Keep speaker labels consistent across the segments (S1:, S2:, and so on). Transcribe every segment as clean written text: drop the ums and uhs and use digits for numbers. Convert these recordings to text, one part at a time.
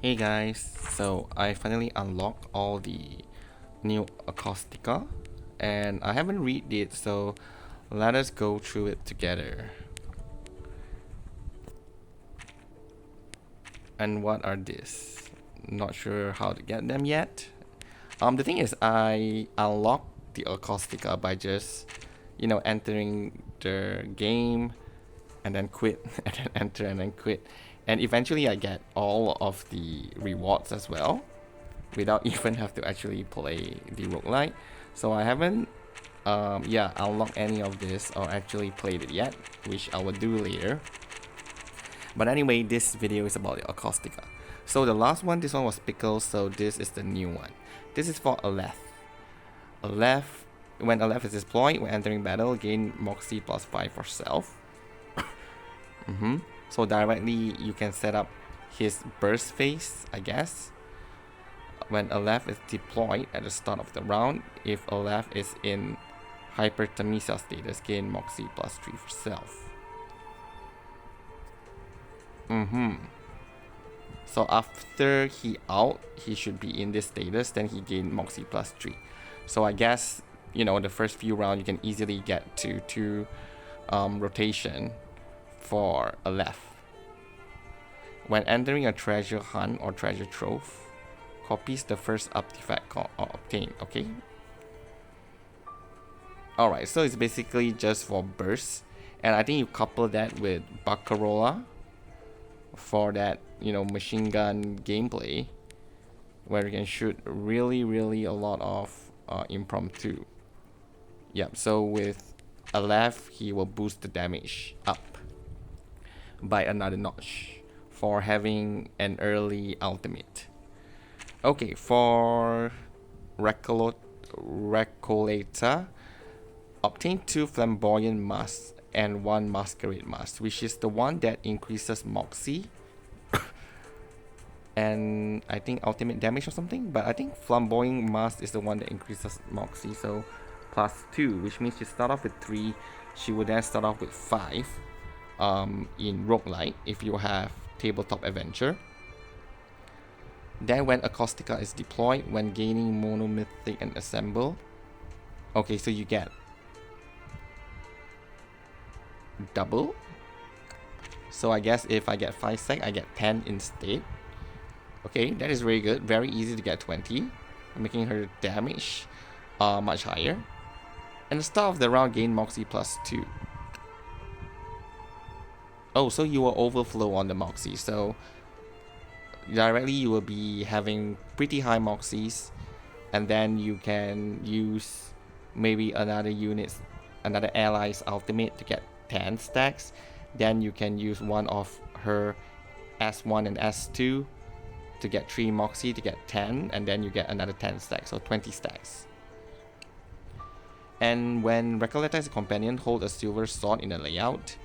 S1: Hey guys, so I finally unlocked all the new Acoustica and I haven't read it, so let us go through it together. And what are these? Not sure how to get them yet. The thing is I unlocked the Acoustica by just, entering the game and then quit and then enter and then quit. And eventually I get all of the rewards as well without even have to actually play the roguelite. So I haven't unlocked any of this or actually played it yet, which I will do later. But anyway, this video is about the Acoustica. So the last one, this one was Pickle, so this is the new one. This is for Aleph. When Aleph is deployed, when entering battle, gain Moxie +5 for self. So directly you can set up his burst phase, I guess. When Aleph is deployed at the start of the round, if Aleph is in hyperthermia status, gain Moxie +3 for self. So after he should be in this status, then he gain Moxie +3. So I guess, the first few rounds you can easily get to 2 rotation for Aleph. When entering a treasure hunt or treasure trove, copies the first artifact obtained, okay? Alright, so it's basically just for bursts. And I think you couple that with Bkornblume for that, machine gun gameplay, where you can shoot really a lot of impromptu. Yep, so with Aleph, he will boost the damage up by another notch for having an early ultimate. Okay, for Recoleta, obtain 2 flamboyant masks and 1 masquerade mask, which is the one that increases Moxie and I think ultimate damage or something, but I think flamboyant mask is the one that increases Moxie, so +2, which means you start off with 3, she would then start off with 5 in roguelite if you have tabletop adventure. Then when Acoustica is deployed, when gaining monomythic and assemble, okay, so you get double. So I guess if I get 5 sec, I get 10 instead. Okay, that is very good, very easy to get 20, making her damage much higher. And the start of the round, gain Moxie +2. Oh, so you will overflow on the Moxie, so directly you will be having pretty high Moxies, and then you can use maybe another ally's ultimate to get 10 stacks. Then you can use one of her S1 and S2 to get 3 Moxie to get 10, and then you get another 10 stacks, so 20 stacks. And when Recoleta is a companion, hold a silver sword in the layout.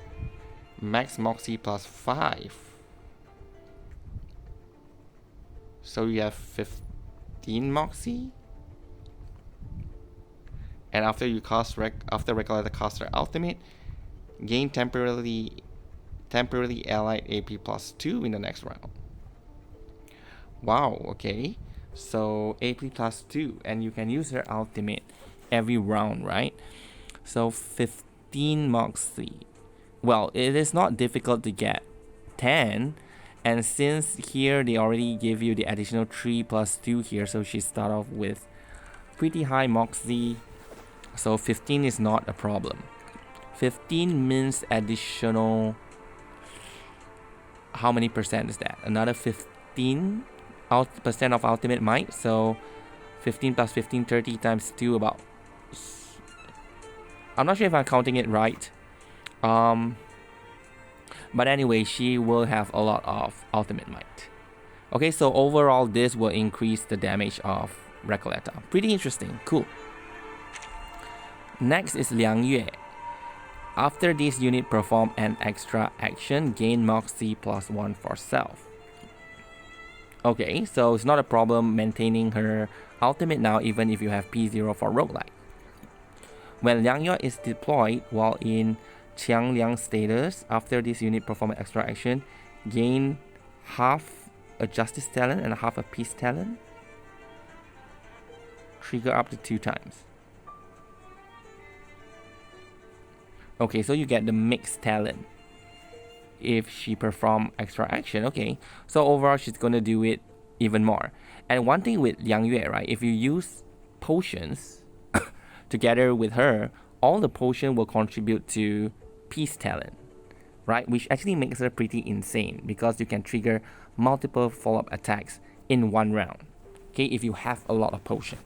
S1: Max Moxie +5. So you have 15 Moxie. And after you cast after Recoleta casts her ultimate, gain temporarily allied AP +2 in the next round. Wow, okay. So AP +2, and you can use her ultimate every round, right? So 15 Moxie. Well, it is not difficult to get 10, and since here they already give you the additional 3 +2 here, so she start off with pretty high Moxie, so 15 is not a problem. 15 means additional, how many percent is that? Another 15% of ultimate might, so 15 + 15, 30 times 2, about, I'm not sure if I'm counting it right. But anyway, she will have a lot of ultimate might. Okay, so overall this will increase the damage of Recoleta. Pretty interesting, cool. Next is Liang Yue. After this unit perform an extra action, gain Moxie +1 for self. Okay, so it's not a problem maintaining her ultimate now, even if you have P0 for roguelite. When Liang Yue is deployed while in Qiangliang status, after this unit perform an extra action, gain half a Justice talent and half a Peace talent. Trigger up to 2 times. Okay, so you get the mixed talent if she perform extra action. Okay, so overall she's gonna do it even more. And one thing with Liang Yue, right, if you use potions together with her, all the potion will contribute to Peace talent, right, which actually makes her pretty insane because you can trigger multiple follow-up attacks in one round, okay, if you have a lot of potion.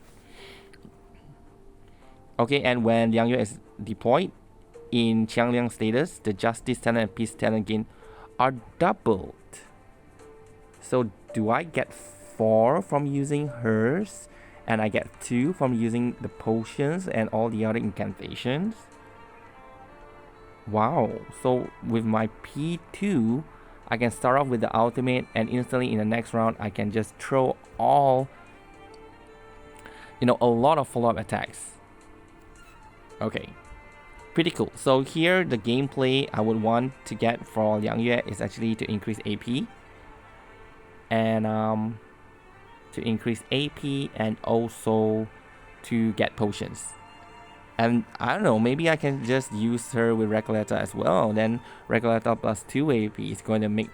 S1: Okay, and when Liang Yue is deployed in Qiangliang status, the Justice talent and Peace talent gain are doubled. So do I get 4 from using hers, and I get 2 from using the potions and all the other incantations? Wow, so with my P2, I can start off with the ultimate, and instantly in the next round, I can just throw all, a lot of follow-up attacks. Okay, pretty cool. So here, the gameplay I would want to get for Liang Yue is actually to increase AP. And to increase AP and also to get potions. And I don't know, maybe I can just use her with Recoleta as well. Then Recoleta plus 2 AP is going to make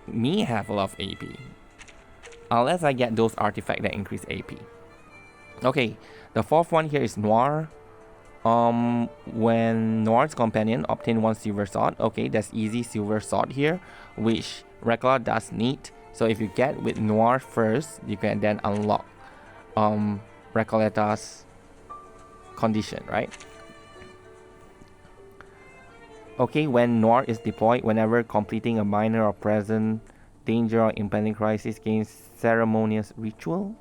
S1: me have a lot of AP. Unless I get those artifacts that increase AP. Okay, the 4th one here is Noire. When Noire's companion obtain 1 silver sword. Okay, that's easy silver sword here, which Recoleta does need. So if you get with Noire first, you can then unlock Recoleta's condition, right? Okay, when Noire is deployed, whenever completing a minor or present danger or impending crisis, gains ceremonious ritual.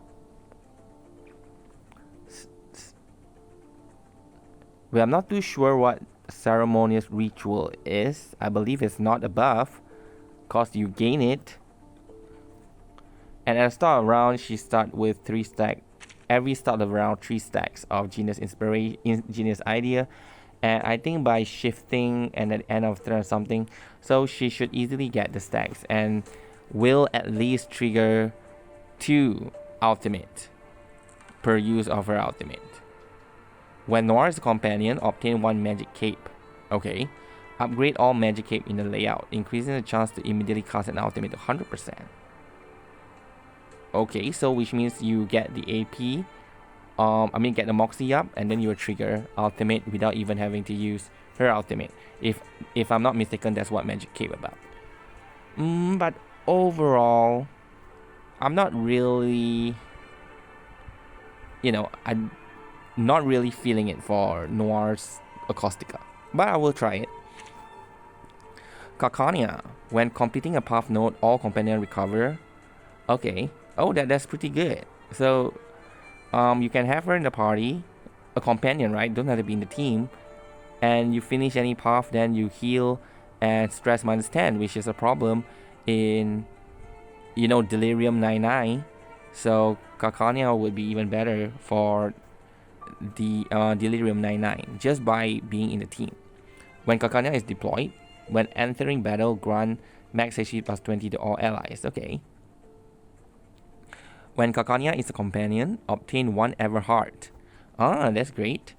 S1: Well, I'm not too sure what ceremonious ritual is. I believe it's not a buff, cause you gain it. And at the start of the round, she starts with 3 stacks. Every start of the round, 3 stacks of genius inspiration, genius idea. And I think by shifting and at the end of turn or something, so she should easily get the stacks and will at least trigger 2 ultimate per use of her ultimate. When Noire's companion obtain 1 magic cape. Okay. Upgrade all magic cape in the layout, increasing the chance to immediately cast an ultimate to 100%. Okay, so which means you get the AP, get the Moxie up, and then you will trigger ultimate without even having to use her ultimate. If I'm not mistaken, that's what Magic Cape about. But overall, I'm not really, I'm not really feeling it for Noire's Acoustica, but I will try it. Kakania, when completing a path node, all companion recover. Okay. Oh, that's pretty good. So, you can have her in the party, a companion, right? Don't have to be in the team. And you finish any path, then you heal and stress minus 10, which is a problem in, Delirium 99. So, Kakania would be even better for the Delirium 99, just by being in the team. When Kakania is deployed, when entering battle, grant max HP plus 20 to all allies. Okay. When Kakania is a companion, obtain 1 Everheart. Ah, that's great.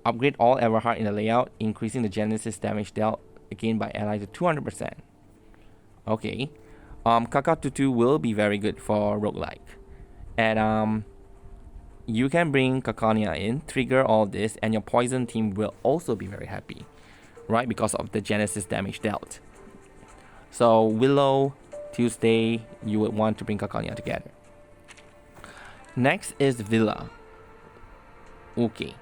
S1: Upgrade all Everheart in the layout, increasing the Genesis damage dealt again by allies to 200%. Okay. Fatutu will be very good for roguelike. And you can bring Kakania in, trigger all this, and your poison team will also be very happy, right? Because of the Genesis damage dealt. So Willow, Tuesday, you would want to bring Kakania together. Next is Vila. Okay.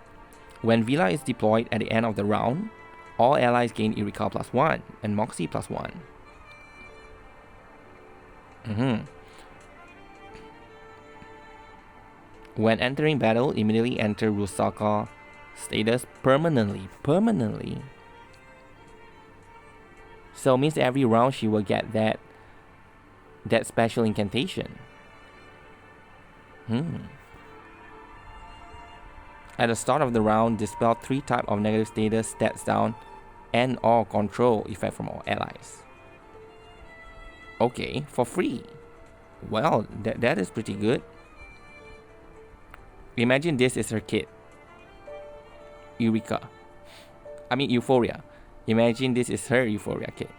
S1: When Vila is deployed at the end of the round, all allies gain Eureka plus 1 and Moxie plus 1. When entering battle, immediately enter Rusaka status permanently. So means every round she will get that special incantation. At the start of the round, dispel 3 types of negative status, stats down, and or control effect from all allies. Okay, for free. Well, that is pretty good. Imagine this is her kid. Euphoria. Imagine this is her Euphoria kid.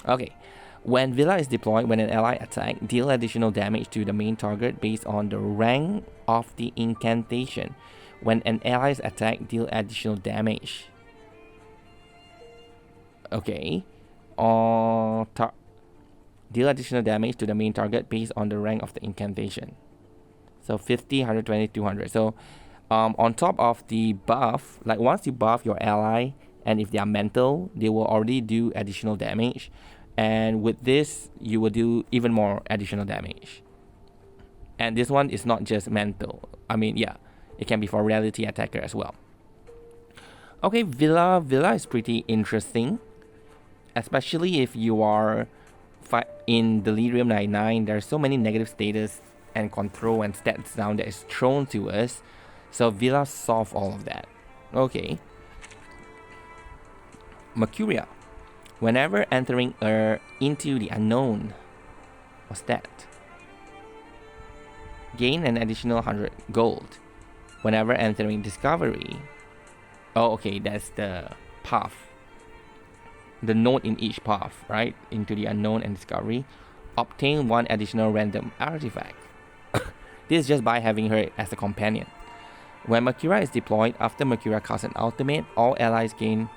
S1: Okay. When Vila is deployed, when an ally attack, deal additional damage to the main target based on the rank of the incantation. When an ally is attacked, deal additional damage. Okay. Deal additional damage to the main target based on the rank of the incantation. So 50, 120, 200. So on top of the buff, like once you buff your ally, and if they are mental, they will already do additional damage. And with this, you will do even more additional damage. And this one is not just mental. It can be for reality attacker as well. Okay, Vila is pretty interesting. Especially if you are in Delirium 99, there are so many negative status and control and stats down that is thrown to us. So Vila solve all of that. Okay. Mercuria. Whenever entering into the unknown. What's that? Gain an additional 100 gold. Whenever entering discovery. Oh, okay, that's the path. The node in each path, right? Into the unknown and discovery. Obtain one additional random artifact. This is just by having her as a companion. When Mercuria is deployed, after Mercuria casts an ultimate, all allies gain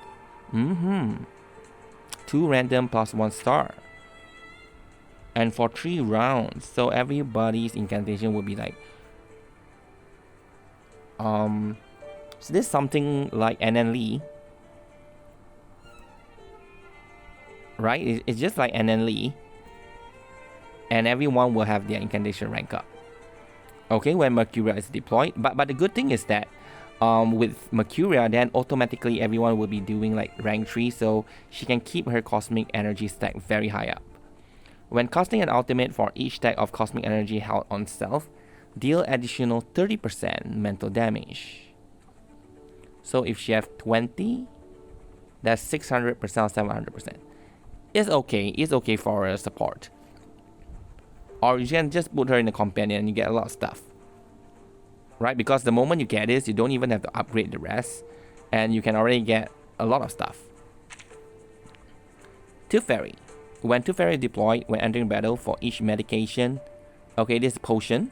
S1: 2 random plus 1 star. And for 3 rounds, so everybody's incantation will be like so this is something like NN right? It's just like NN and everyone will have their incantation rank up. Okay, when Mercuria is deployed, but the good thing is that with Mercuria, then automatically everyone will be doing like rank 3, so she can keep her cosmic energy stack very high up. When casting an ultimate for each stack of cosmic energy held on self, deal additional 30% mental damage. So if she have 20, that's 600% or 700%. It's okay for a support. Or you can just put her in a companion and you get a lot of stuff. Right? Because the moment you get this, you don't even have to upgrade the rest. And you can already get a lot of stuff. Tooth Fairy. When Tooth Fairy is deployed, when entering battle for each medication. Okay, this is potion.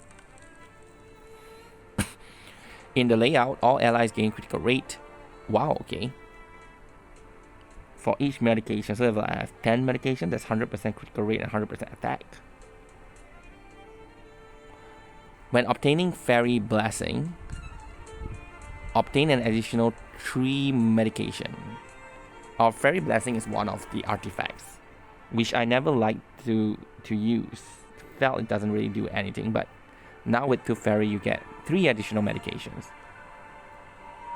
S1: In the layout, all allies gain critical rate. Wow, okay. For each medication, so if I have 10 medication, that's 100% critical rate and 100% attack. When obtaining Fairy Blessing, obtain an additional 3 medication. Our Fairy Blessing is one of the artifacts, which I never liked to use. Felt it doesn't really do anything, but now with Tooth Fairy you get 3 additional medications.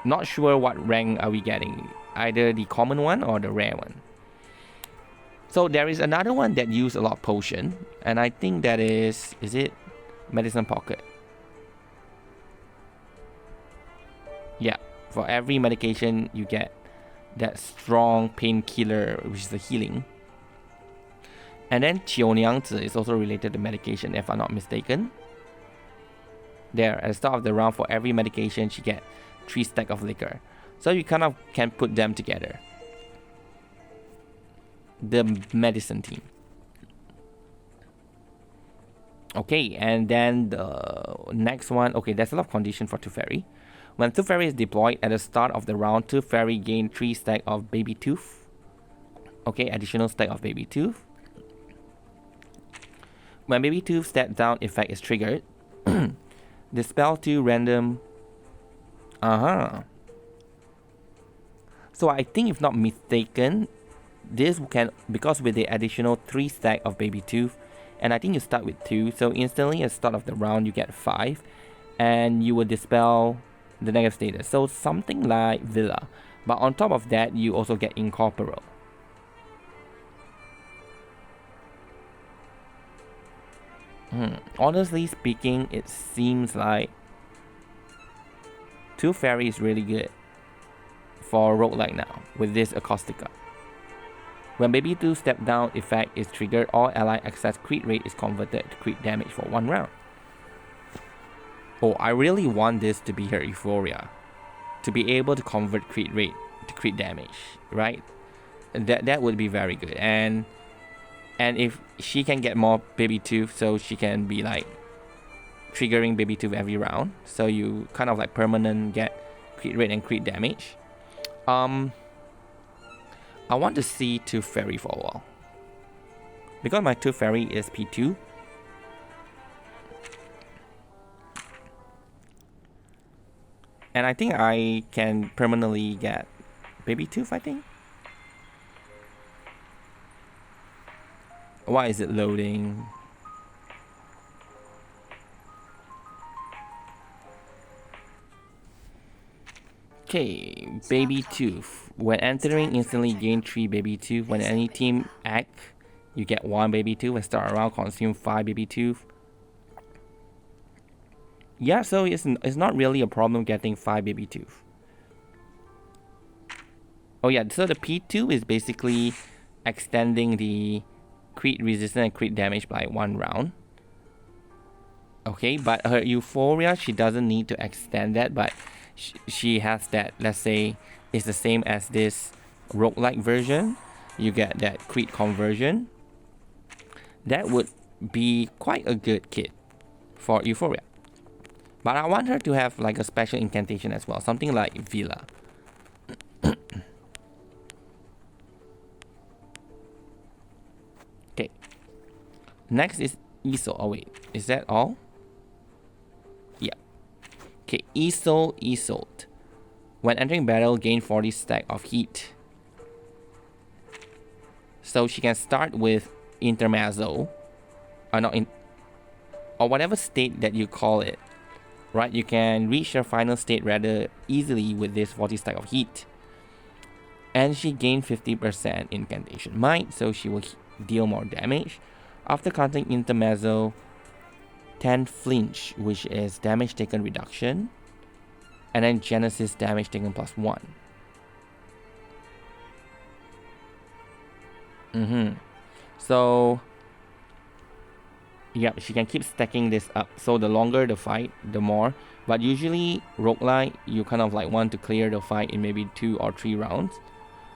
S1: Not sure what rank are we getting, either the common one or the rare one. So there is another one that uses a lot of potion, and I think that is it Medicine Pocket? Yeah, for every medication you get that strong painkiller, which is the healing. And then Qiunyangzi is also related to medication, if I'm not mistaken. There, at the start of the round, for every medication, she get 3 stacks of liquor. So you kind of can put them together. The medicine team. Okay, and then the next one. Okay, there's a lot of condition for Tooth Fairy. When Tooth Fairy is deployed at the start of the round, Tooth Fairy gain 3 stacks of baby tooth. Okay, additional stack of baby tooth. When baby tooth step down effect is triggered, dispel 2 random. So I think, if not mistaken, this can, because with the additional 3 stack of baby tooth, and I think you start with 2, so instantly at the start of the round you get 5, and you will dispel the negative status. So something like Vila, but on top of that you also get incorporeal. Honestly speaking, it seems like Tooth Fairy is really good for roguelike now with this Acoustica. When Baby 2 step down effect is triggered, all ally access crit rate is converted to crit damage for 1 round. Oh, I really want this to be her Euphoria. To be able to convert crit rate to crit damage, right? That would be very good. And if she can get more Baby 2, so she can be like triggering Baby 2 every round. So you kind of like permanent get crit rate and crit damage. I want to see Tooth Fairy for a while. Because my Tooth Fairy is P2. And I think I can permanently get Baby Tooth, I think. Why is it loading? Okay, Baby Tooth. When entering, instantly gain 3 Baby Tooth. When any team act, you get 1 Baby Tooth. When start around, consume 5 Baby Tooth. Yeah, so it's not really a problem getting 5 Baby Tooth. Oh yeah, so the P2 is basically extending the crit resistance and crit damage by 1 round. Okay, but her Euphoria, she doesn't need to extend that, but she has that, let's say, it's the same as this roguelike version. You get that crit conversion. That would be quite a good kit for Euphoria. But I want her to have like a special incantation as well, something like Vila. Okay. Next is Isolde. Oh wait, is that all? Yeah. Okay, Isolde. When entering battle, gain 40 stack of heat. So she can start with Intermezzo, or whatever state that you call it. Right, you can reach her final state rather easily with this 40 stack of heat. And she gained 50% incantation might, so she will deal more damage. After casting Intermezzo, 10 flinch, which is damage taken reduction. And then Genesis damage taken +1. So yeah, she can keep stacking this up. So the longer the fight, the more. But usually roguelike, you kind of like want to clear the fight in maybe 2 or 3 rounds.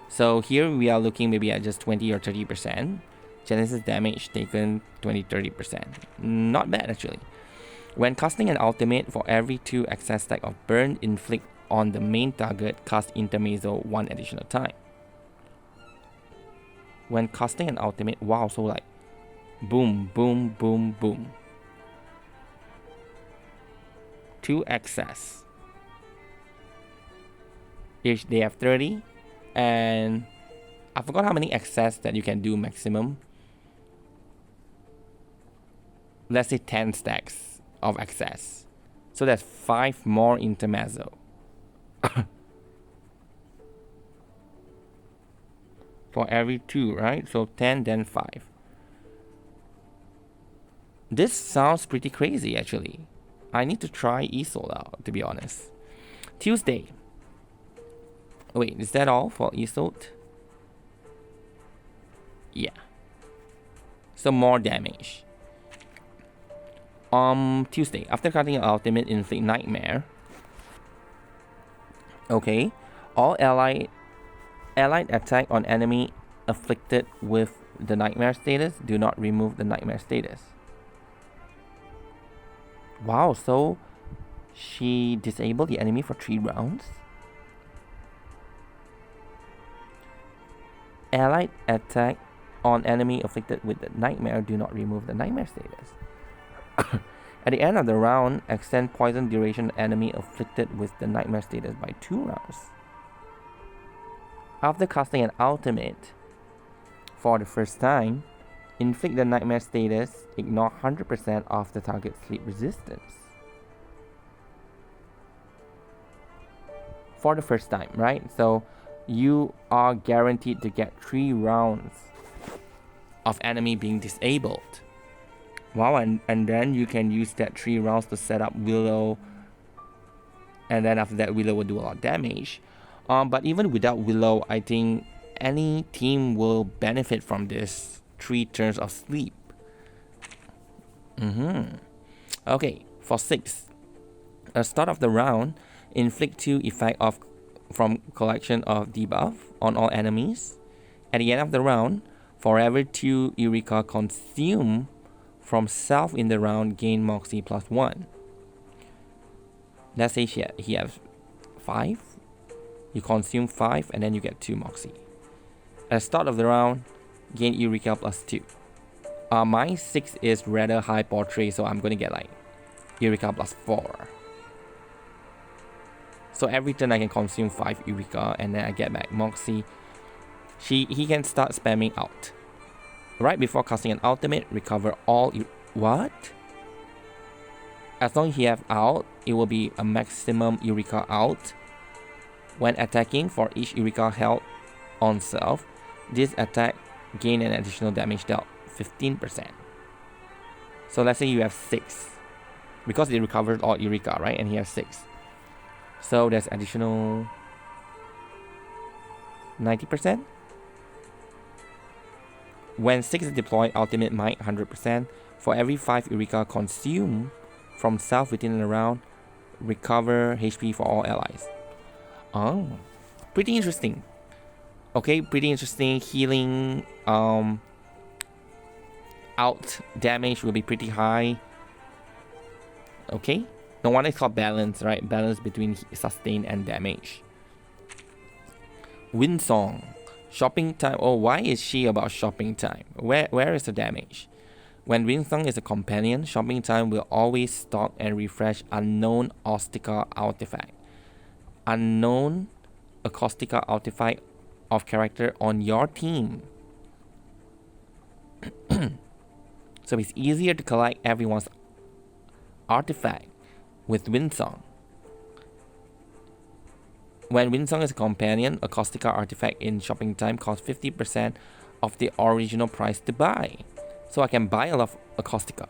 S1: So here we are looking maybe at just 20 or 30%. Genesis damage taken 20-30%. Not bad actually. When casting an ultimate, for every 2 excess stack of burn inflict on the main target, cast Intermezzo 1 additional time. When casting an ultimate, wow, so like boom, boom, boom, boom. 2 excess. If they have 30, and I forgot how many excess that you can do maximum. Let's say 10 stacks of excess. So that's 5 more Intermezzo. For every 2, right? So 10, then 5. This sounds pretty crazy actually. I need to try Isolde out, to be honest. Tuesday. Wait, is that all for Isolde? Yeah. So more damage. Tuesday. After casting an ultimate, inflict nightmare. Okay. All allied attack on enemy afflicted with the nightmare status do not remove the nightmare status. Wow, so she disabled the enemy for 3 rounds. Allied attack on enemy afflicted with the nightmare do not remove the nightmare status. At the end of the round, extend poison duration enemy afflicted with the nightmare status by 2 rounds. After casting an ultimate for the first time, inflict the nightmare status, ignore 100% of the target's sleep resistance. For the first time, right? So you are guaranteed to get 3 rounds of enemy being disabled. Wow, and then you can use that 3 rounds to set up Willow. And then after that, Willow will do a lot of damage. But even without Willow, I think any team will benefit from this 3 turns of sleep. Okay, for 6. At the start of the round, inflict 2 effect from collection of debuff on all enemies. At the end of the round, forever 2 Eureka consume from self in the round gain Moxie +1. Let's say he has 5. You consume 5 and then you get 2 Moxie. At the start of the round, gain Eureka +2. My 6 is rather high portrait, so I'm gonna get like Eureka +4. So every turn I can consume 5 Eureka and then I get back Moxie. He can start spamming out. Right before casting an ultimate, recover all what? As long as he have out, it will be a maximum Eureka out. When attacking, for each Eureka held on self, this attack gain an additional damage dealt 15%. So let's say you have 6. Because it recovered all Eureka, right? And he has 6. So there's additional 90%. When 6 is deployed, ultimate might 100%. For every 5 Eureka consumed from self within a round, recover HP for all allies. Oh, pretty interesting. Okay, pretty interesting. Healing out damage will be pretty high. Okay, no wonder it's called balance, right? Balance between sustain and damage. Windsong. Shopping time. Oh, why is she about shopping time? Where is the damage? When Windsong is a companion, shopping time will always stock and refresh unknown Acoustica artifact. Unknown Acoustica artifact of character on your team. So it's easier to collect everyone's artifact with Windsong. When Windsong is a companion, Acoustica artifact in shopping time costs 50% of the original price to buy. So I can buy a lot of Acoustica.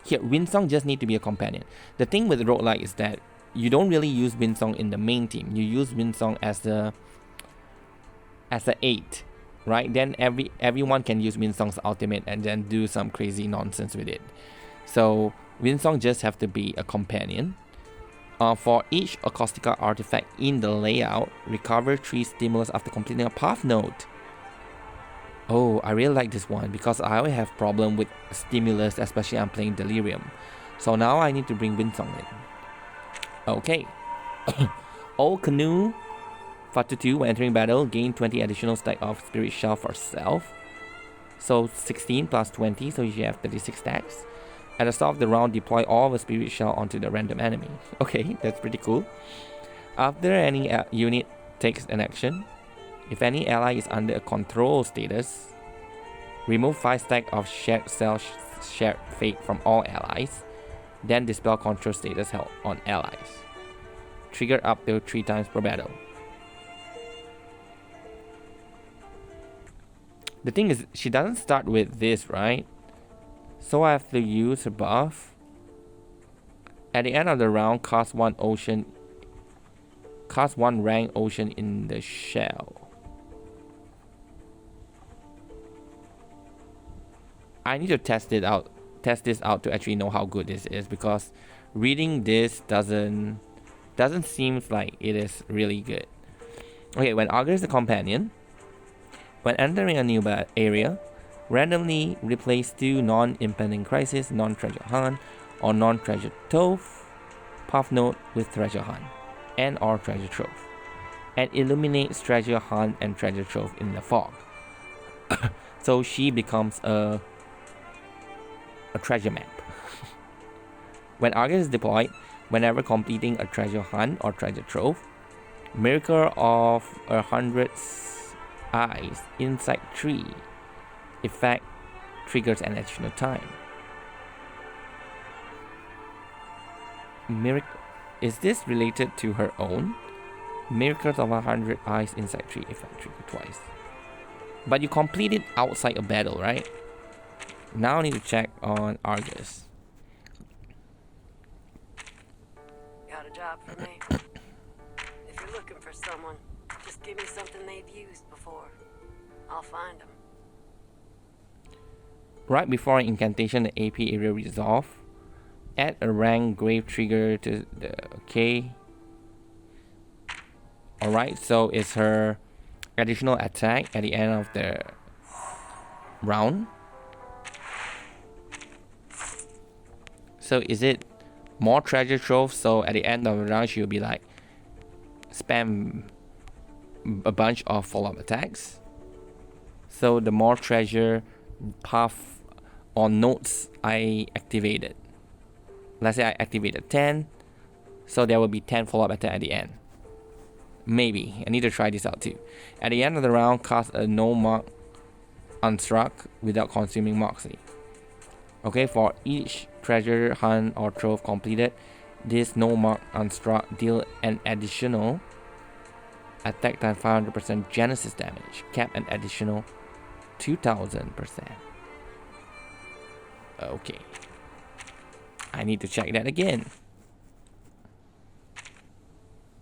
S1: Here, Windsong just need to be a companion. The thing with roguelike is that you don't really use Windsong in the main team. You use Windsong as the 8, right? Then everyone can use Windsong's ultimate and then do some crazy nonsense with it. So Windsong just have to be a companion. For each Acoustica artifact in the layout, recover 3 stimulus after completing a path node. Oh, I really like this one because I always have problem with stimulus, especially I'm playing Delirium. So now I need to bring Windsong in. Okay. Old Canoe, Fatutu, when entering battle, gain 20 additional stack of Spirit Shell for self. So 16 plus 20, so you have 36 stacks. At the start of the round, deploy all the Spirit Shell onto the random enemy. Okay, that's pretty cool. After any unit takes an action, if any ally is under a control status, remove 5 stacks of shared cell shared fate from all allies. Then dispel control status held on allies. Trigger up to 3 times per battle. The thing is, she doesn't start with this, right? So I have to use her buff. At the end of the round, cast 1 rank ocean in the shell. I need to test this out to actually know how good this is, because reading this doesn't seem like it is really good. Okay, when Augur is a companion, when entering a new area, randomly replace 2 non-impending crisis, non-treasure hunt, or non-treasure trove path node with treasure hunt and or treasure trove, and illuminates treasure hunt and treasure trove in the fog. So she becomes a treasure map. When Argus is deployed, whenever completing a treasure hunt or treasure trove, Miracle of 100 eyes inside tree effect triggers an additional time. Is this related to her own? Miracles of 100 eyes inside tree effect trigger twice. But you complete it outside a battle, right? Now I need to check on Argus.
S2: Got a job for me. If you're looking for someone, just Give me something they've used before. I'll find them.
S1: Right before an incantation, the AP area resolve. Add a rank grave trigger to the okay. Alright, so it's her additional attack at the end of the round. So is it more treasure trove? So at the end of the round she'll be like spam a bunch of follow-up attacks. So the more treasure path or nodes I activated. Let's say I activated 10. So there will be 10 follow-up attack at the end. Maybe. I need to try this out too. At the end of the round, cast a no mark unstruck without consuming Moxie. Okay, for each treasure hunt or trove completed, this no mark unstruck deal an additional attack time 500% Genesis damage, cap an additional 2000%. Okay. I need to check that again.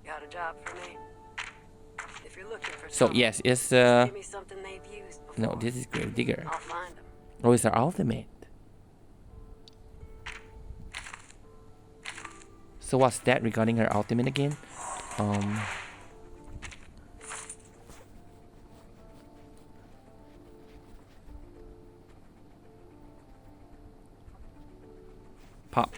S2: Got a job for me. If you're looking for
S1: So yes, it's
S2: give me something they've used before.
S1: no, this is Grave Digger.
S2: I'll find them.
S1: Oh, it's our ultimate. So what's that regarding her ultimate again? Pop.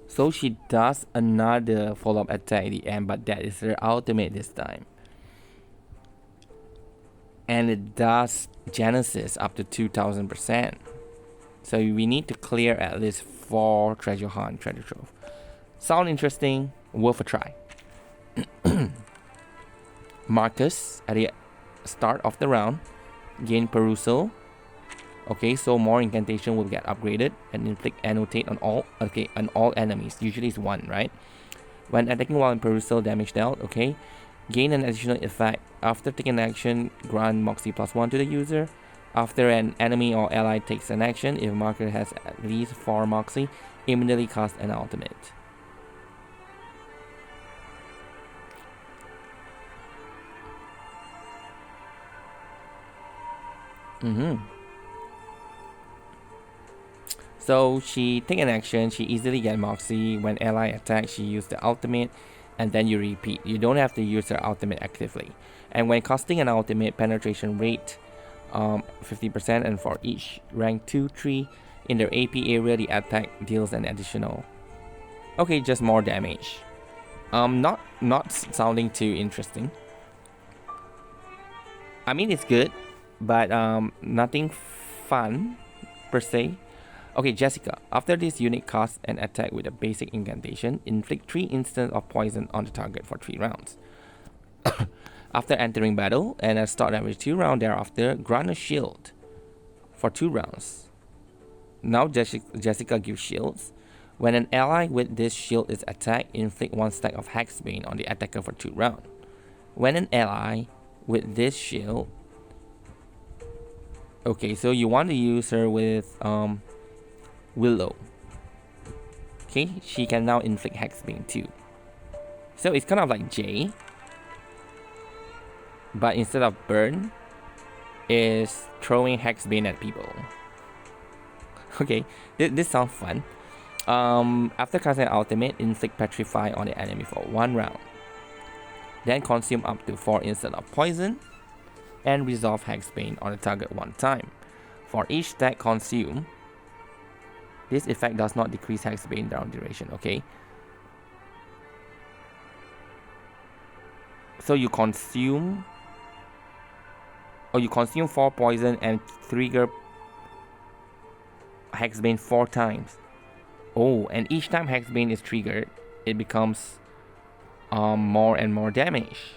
S1: So she does another follow-up attack at the end, but that is her ultimate this time. And it does Genesis up to 2000%. So we need to clear at least 4 treasure hunt, treasure trove. Sound interesting, worth a try. Marcus, at the start of the round, gain perusal. Okay, so more incantation will get upgraded and inflict annotate on all enemies. Usually it's 1, right? When attacking while in perusal, damage dealt, okay. Gain an additional effect. After taking action, grant Moxie +1 to the user. After an enemy or ally takes an action, if marker has at least 4 Moxie, immediately cast an ultimate. So she take an action, she easily get Moxie. When ally attacks, she use the ultimate, and then you repeat. You don't have to use her ultimate actively. And when casting an ultimate, penetration rate 50%, and for each rank 2, 3 in their AP area, the attack deals an additional. Okay, just more damage. Not sounding too interesting. I mean, it's good, but nothing fun per se. Okay, Jessica. After this unit casts an attack with a basic incantation, inflict 3 instants of poison on the target for 3 rounds. After entering battle, and at start every 2 rounds thereafter, grant a shield for 2 rounds. Now Jessica gives shields. When an ally with this shield is attacked, inflict 1 stack of Hexbane on the attacker for 2 rounds. When an ally with this shield... Okay, so you want to use her with Willow. Okay, she can now inflict Hexbane too. So it's kind of like Jay, but instead of burn, is throwing Hexbane at people. Okay, this sounds fun. After casting an ultimate, inflict Petrify on the enemy for 1 round. Then consume up to 4 instants of poison, and resolve Hexbane on the target 1 time. For each stack consumed, this effect does not decrease Hexbane down duration, okay? So you consume 4 poison and trigger Hexbane 4 times. Oh, and each time Hexbane is triggered, it becomes more and more damage.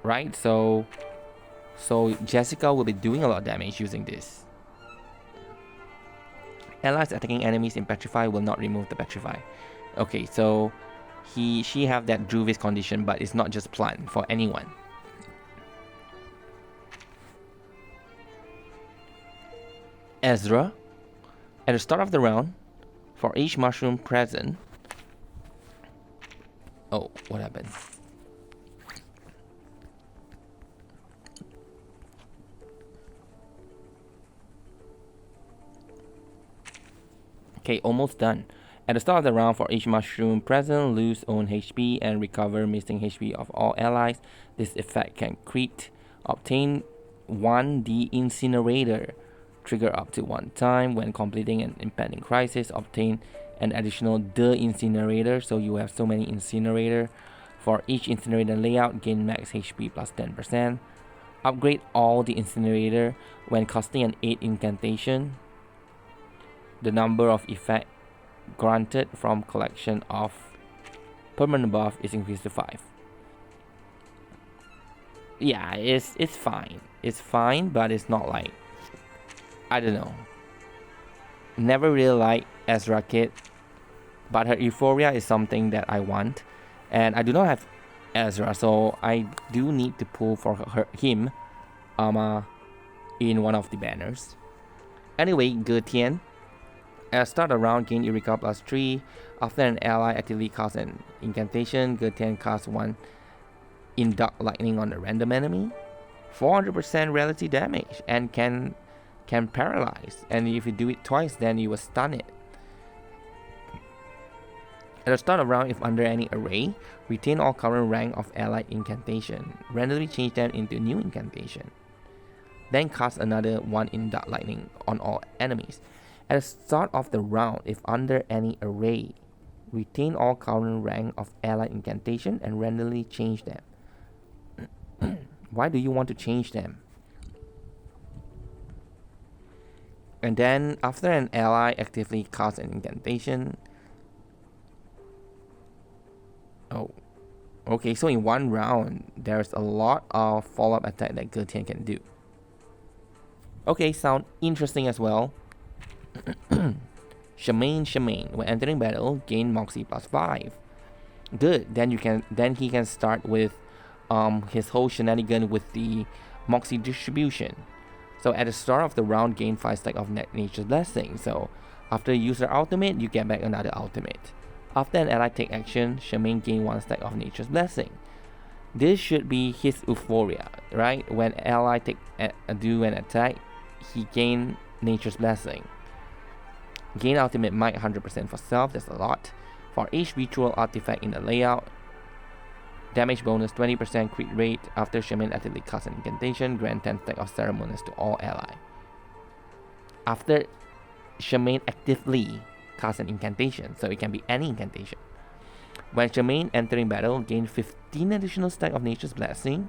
S1: Right? So Jessica will be doing a lot of damage using this. Allies attacking enemies in Petrify will not remove the Petrify. Okay, so she have that Druvis condition, but it's not just plant for anyone. Ezra, at the start of the round, For each mushroom present. Oh, what happened? Okay, almost done. At the start of the round, for each mushroom present, lose own HP and recover missing HP of all allies. This effect can crit. Obtain 1D Incinerator. Trigger up to 1 time. When completing an impending crisis, obtain an additional The Incinerator. So you have so many Incinerator. For each Incinerator layout, gain max HP plus 10%. Upgrade all the Incinerator when casting an 8 incantation. The number of effect granted from collection of permanent buff is increased to 5. Yeah, it's fine. It's fine, but it's not like, I don't know. Never really liked Ezra kit, but her Euphoria is something that I want, and I do not have Ezra, so I do need to pull for him in one of the banners. Anyway, Getian. At the start of the round, gain Eureka plus 3. After an ally actively casts an incantation, Getian casts 1 Induct Lightning on a random enemy. 400% reality damage and can paralyze. And if you do it twice, then you will stun it. At the start of the round, if under any array, retain all current rank of allied incantation. Randomly change them into new incantation. Then cast another 1 Induct Lightning on all enemies. At the start of the round, if under any array, retain all current rank of allied incantation and randomly change them. Why do you want to change them? And then, after an ally actively casts an incantation. Oh. Okay, so in one round, there's a lot of follow-up attack that Getian can do. Okay, sound interesting as well. Shamane. When entering battle, gain Moxie plus 5. Good. Then he can start with his whole shenanigan with the Moxie distribution. So at the start of the round, gain 5 stack of Nature's Blessing. So after you use your ultimate, you get back another ultimate. After an ally take action, Shamane gain 1 stack of Nature's Blessing. This should be his Euphoria, right? When ally do an attack, he gain Nature's Blessing. Gain ultimate might 100% for self, that's a lot. For each ritual artifact in the layout, damage bonus 20% crit rate. After Shamane actively casts an incantation, grant 10 stack of ceremonies to all ally. After Shamane actively casts an incantation, so it can be any incantation. When Shamane entering battle, gain 15 additional stack of Nature's Blessing.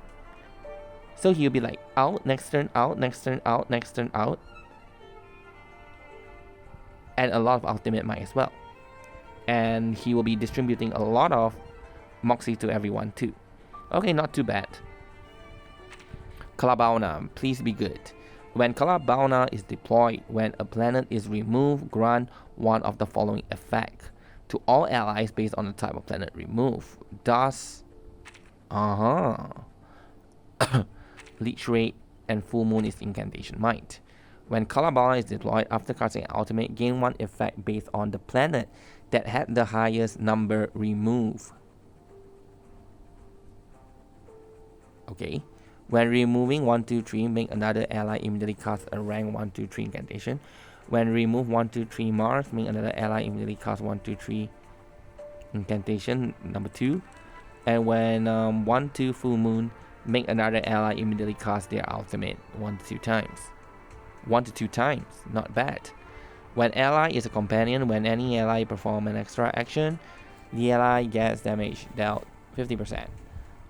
S1: So he'll be like out, next turn, out, next turn, out, next turn, out. And a lot of ultimate might as well. And he will be distributing a lot of Moxie to everyone too. Okay, not too bad. Kaalaa Baunaa, please be good. When Kaalaa Baunaa is deployed, when a planet is removed, grant one of the following effect to all allies based on the type of planet removed. Thus, Leech Rate and Full Moon is incantation might. When Kaalaa Baunaa is deployed, after casting an ultimate, gain 1 effect based on the planet that had the highest number removed. Okay. When removing 1, 2, 3, make another ally immediately cast a rank 1, 2, 3 incantation. When remove 1, 2, 3 Mars, make another ally immediately cast 1, 2, 3 incantation number 2. And when 1, 2 Full Moon, make another ally immediately cast their ultimate 1 to 2 times. 1 to 2 times, not bad. When ally is a companion, when any ally perform an extra action, the ally gets damage dealt 50%.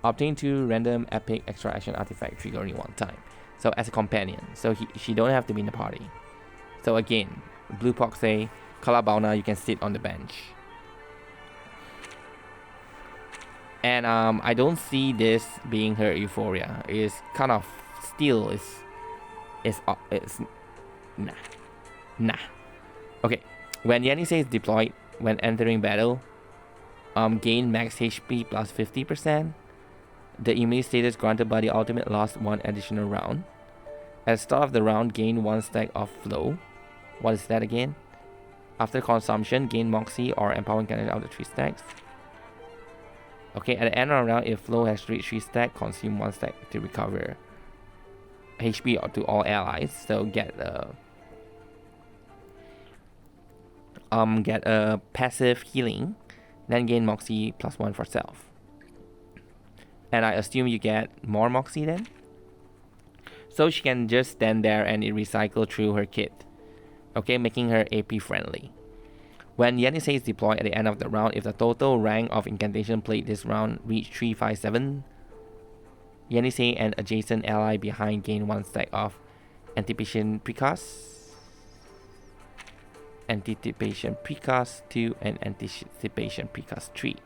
S1: Obtain 2 random epic extra action artifact trigger only 1 time. So as a companion, so she don't have to be in the party. So again, Blue Pox say, Kaalaa Baunaa, you can sit on the bench. And I don't see this being her Euphoria. It's kind of still it's nah. Okay, when Yenesei is deployed, when entering battle, gain max HP plus 50%. The immediate status granted by the ultimate lasts 1 additional round. At the start of the round, gain 1 stack of flow. What is that again? After consumption, gain Moxie or Empowering Cannon out of 3 stacks. Okay, at the end of the round, if flow has reached 3 stacks, consume 1 stack to recover HP to all allies. So get a passive healing, then gain Moxie +1 for self. And I assume you get more Moxie then? So she can just stand there and it recycle through her kit. Okay, making her AP friendly. When Yenesei is deployed at the end of the round, if the total rank of incantation played this round reach 357, Yenesei and adjacent ally behind gain 1 stack of Anticipation Precast, Anticipation Precast 2, and Anticipation Precast 3.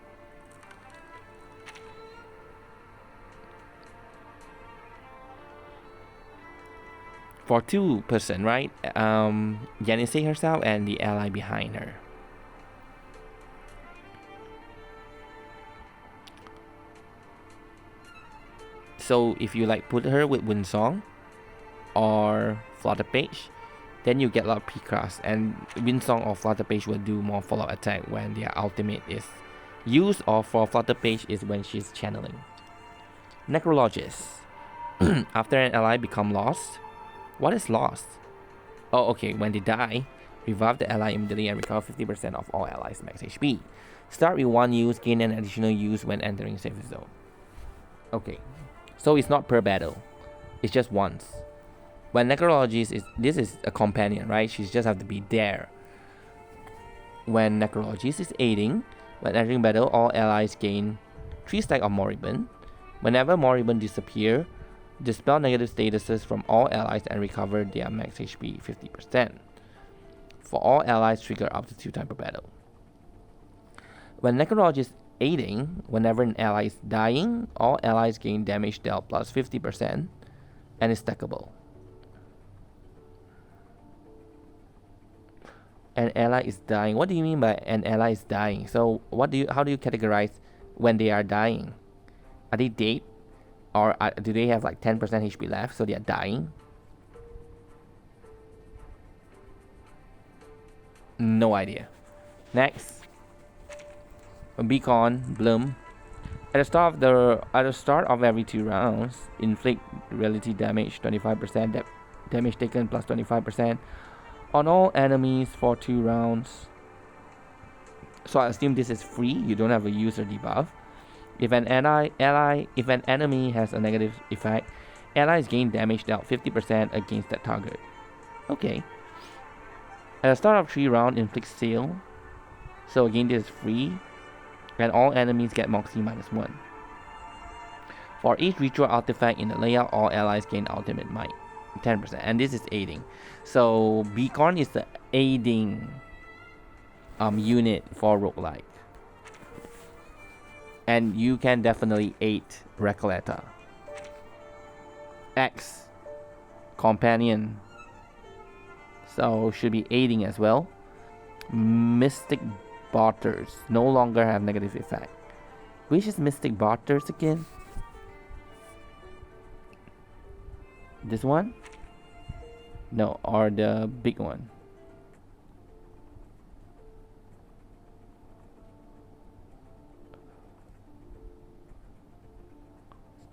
S1: For 2 person, right? Yenesei herself and the ally behind her. So if you like put her with Windsong or Flutter Page, then you get a lot of Precast, and Windsong or Flutter Page will do more follow-up attack when their ultimate is used, or for Flutter Page is when she's channeling. Necrologist. After an ally become lost. What is lost? Oh, okay, when they die, revive the ally immediately and recover 50% of all allies' max HP. Start with 1 use, gain an additional use when entering safe zone. Okay, so it's not per battle, it's just once. When Necrologist this is a companion, right? She just have to be there. When Necrologist is aiding, when entering battle, all allies gain 3 stacks of Moribund. Whenever Moribund disappear, dispel negative statuses from all allies and recover their max HP 50%. For all allies, trigger up to 2 times per battle. When Necrologist aiding, whenever an ally is dying, all allies gain damage dealt plus 50% and is stackable. An ally is dying. What do you mean by an ally is dying? So how do you categorize when they are dying? Are they dead? Or do they have like 10% HP left, so they are dying? No idea. Next, Bkornblume. At the start of every 2 rounds, inflict reality damage 25%, damage taken plus 25% on all enemies for 2 rounds. So I assume this is free. You don't have a user debuff. If an enemy has a negative effect, allies gain damage dealt 50% against that target. Okay. At the start of 3 rounds, inflict seal. So again, this is free. And all enemies get Moxie -1. For each ritual artifact in the layout, all allies gain ultimate might 10%. And this is aiding. So Bkorn is the aiding unit for roguelike. And you can definitely aid Recoleta. X, companion. So should be aiding as well. Mystic Barters no longer have negative effect. Which is Mystic Barters again? This one? No, or the big one.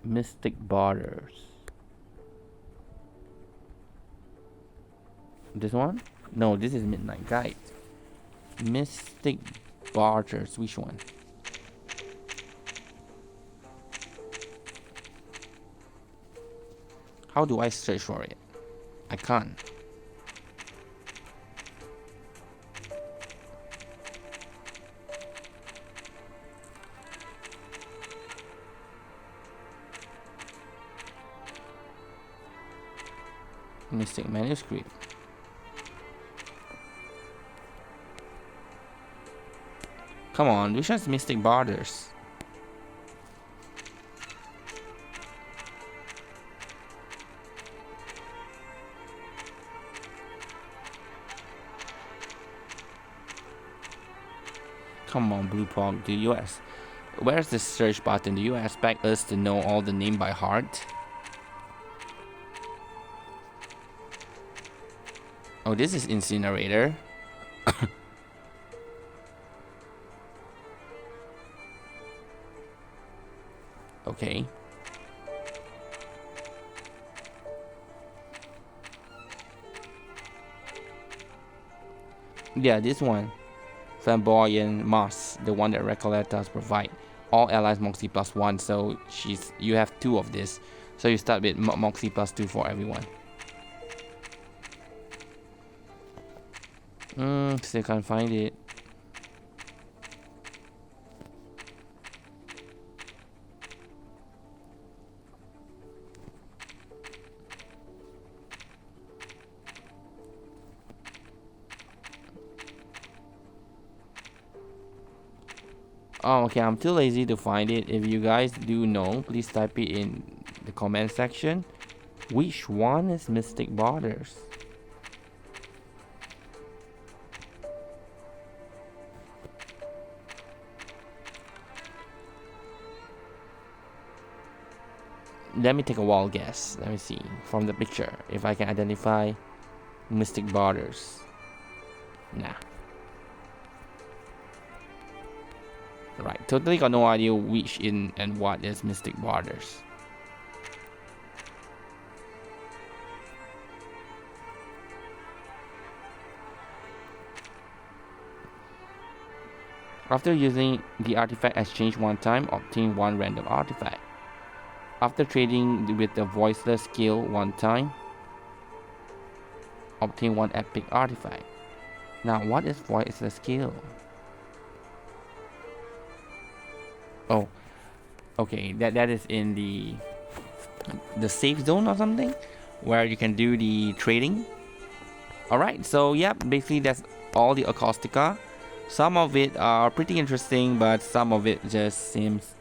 S1: Mystic Barters. This one? No, this is Midnight Guide. Mystic Barters. Which one? How do I search for it? I can't. Mystic Manuscript. Come on, which one's Mystic Barters? Come on, Blue Pog, do you where's the search button? Do you expect us to know all the name by heart? Oh, this is Incinerator. Okay. Yeah, this one. Flamboyant Moss, the one that Recoletas provide. All allies Moxie +1, so you have 2 of this. So you start with Moxie +2 for everyone. Still can't find it. Oh, okay, I'm too lazy to find it. If you guys do know, please type it in the comment section. Which one is Mystic Barters? Let me take a wild guess. Let me see from the picture if I can identify Mystic Barters. Nah. Right, totally got no idea which in and what is Mystic Barters. After using the artifact exchange one time, obtain 1 random artifact. After trading with the voiceless skill one time, obtain 1 epic artifact. Now, what is voiceless skill? Oh, okay, that is in the safe zone or something, where you can do the trading. Alright, so yeah, basically that's all the Acoustica. Some of it are pretty interesting, but some of it just seems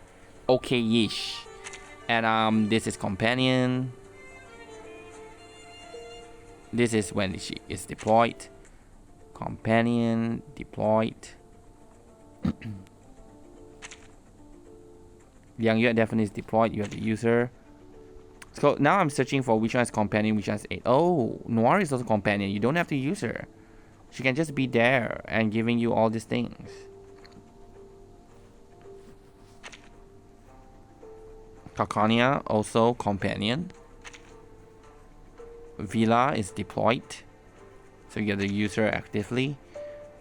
S1: okay-ish. And this is Companion. This is when she is deployed. Companion, deployed. Liang Yue definitely is deployed. You have the user. So now I'm searching for which one is Companion, which one is 8. Oh, Noire is also Companion. You don't have to use her. She can just be there and giving you all these things. Kakania, also Companion. Vila is deployed. So you get the user actively.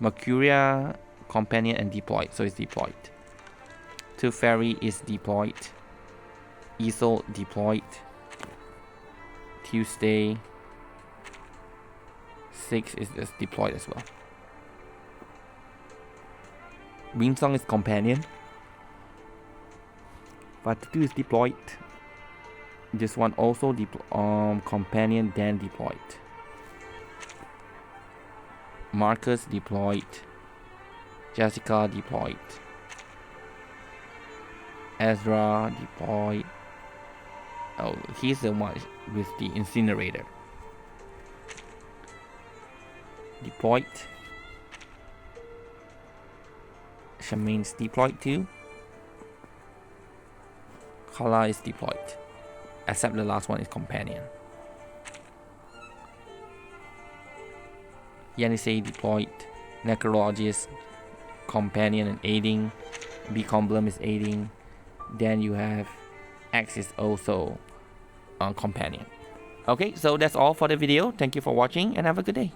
S1: Mercuria, Companion and deployed. So it's deployed. Tooth Fairy is deployed. Isolde deployed. Tuesday 6 is just deployed as well. Windsong is Companion. Fatutu is deployed. This one also Companion then deployed. Marcus deployed. Jessica deployed. Ezra deployed. Oh, he's the one with the incinerator. Deployed. Shamane's deployed too. Kaalaa is deployed. Except the last one is Companion. Yenesei deployed. Necrologist, Companion and aiding. Bkornblume is aiding. Then you have X is also Companion. Okay, so that's all for the video. Thank you for watching and have a good day.